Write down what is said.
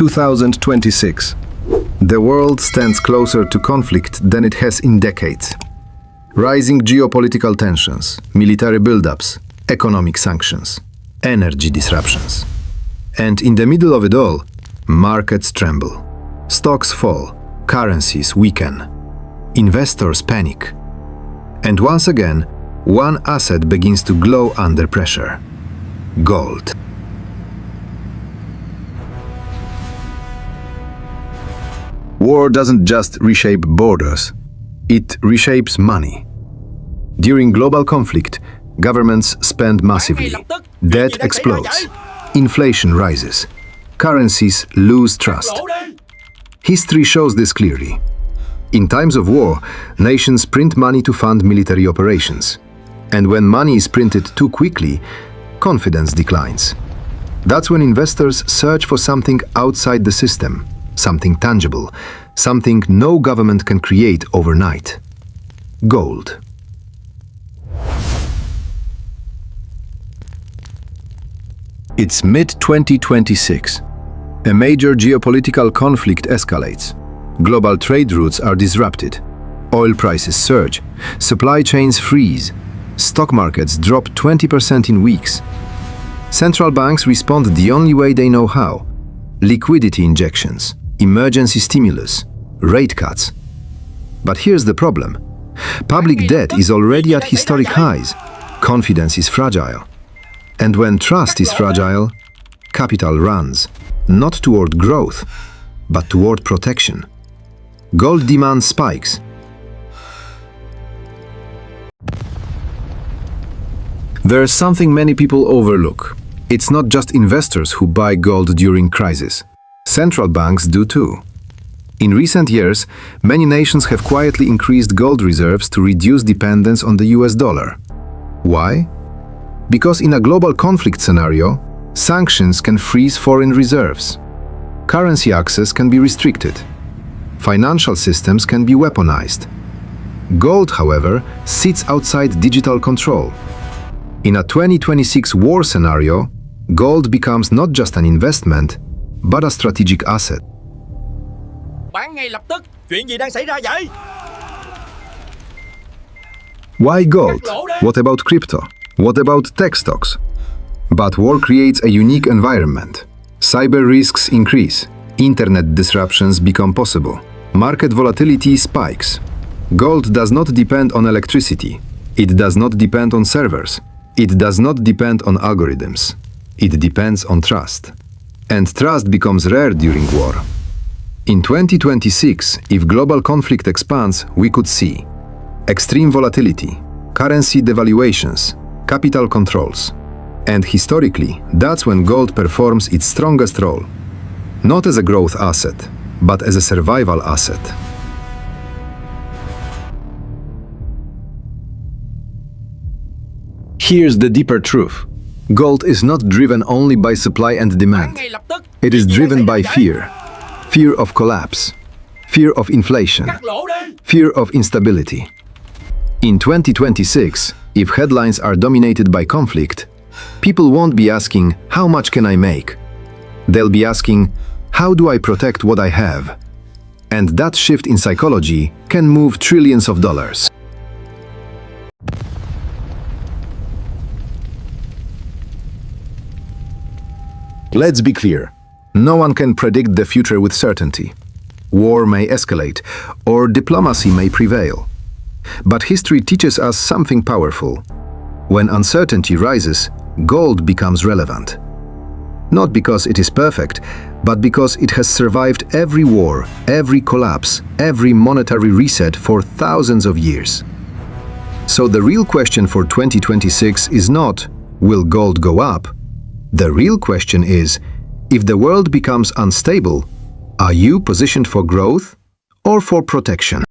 2026. The world stands closer to conflict than it has in decades. Rising geopolitical tensions, military buildups, economic sanctions, energy disruptions. And in the middle of it all, markets tremble. Stocks fall, currencies weaken, investors panic. And once again, one asset begins to glow under pressure: gold. War doesn't just reshape borders, it reshapes money. During global conflict, governments spend massively, debt explodes, inflation rises, currencies lose trust. History shows this clearly. In times of war, nations print money to fund military operations. And when money is printed too quickly, confidence declines. That's when investors search for something outside the system, something tangible, something no government can create overnight: gold. It's mid-2026. A major geopolitical conflict escalates. Global trade routes are disrupted. Oil prices surge. Supply chains freeze. Stock markets drop 20% in weeks. Central banks respond the only way they know how: liquidity injections, emergency stimulus, rate cuts. But here's the problem. Public debt is already at historic highs. Confidence is fragile. And when trust is fragile, capital runs, not toward growth, but toward protection. Gold demand spikes. There's something many people overlook. It's not just investors who buy gold during crisis. Central banks do too. In recent years, many nations have quietly increased gold reserves to reduce dependence on the US dollar. Why? Because in a global conflict scenario, sanctions can freeze foreign reserves. Currency access can be restricted. Financial systems can be weaponized. Gold, however, sits outside digital control. In a 2026 war scenario, gold becomes not just an investment, but a strategic asset. Bán ngay lập tức, chuyện gì đang xảy ra vậy? Why gold? What about crypto? What about tech stocks? But war creates a unique environment. Cyber risks increase. Internet disruptions become possible. Market volatility spikes. Gold does not depend on electricity. It does not depend on servers. It does not depend on algorithms. It depends on trust. And trust becomes rare during war. In 2026, if global conflict expands, we could see extreme volatility, currency devaluations, capital controls. And historically, that's when gold performs its strongest role. Not as a growth asset, but as a survival asset. Here's the deeper truth. Gold is not driven only by supply and demand. It is driven by fear. Fear of collapse. Fear of inflation. Fear of instability. In 2026, if headlines are dominated by conflict, people won't be asking, "How much can I make?" They'll be asking, "How do I protect what I have?" And that shift in psychology can move trillions of dollars. Let's be clear. No one can predict the future with certainty. War may escalate, or diplomacy may prevail. But history teaches us something powerful. When uncertainty rises, gold becomes relevant. Not because it is perfect, but because it has survived every war, every collapse, every monetary reset for thousands of years. So the real question for 2026 is not, will gold go up? The real question is, if the world becomes unstable, are you positioned for growth or for protection?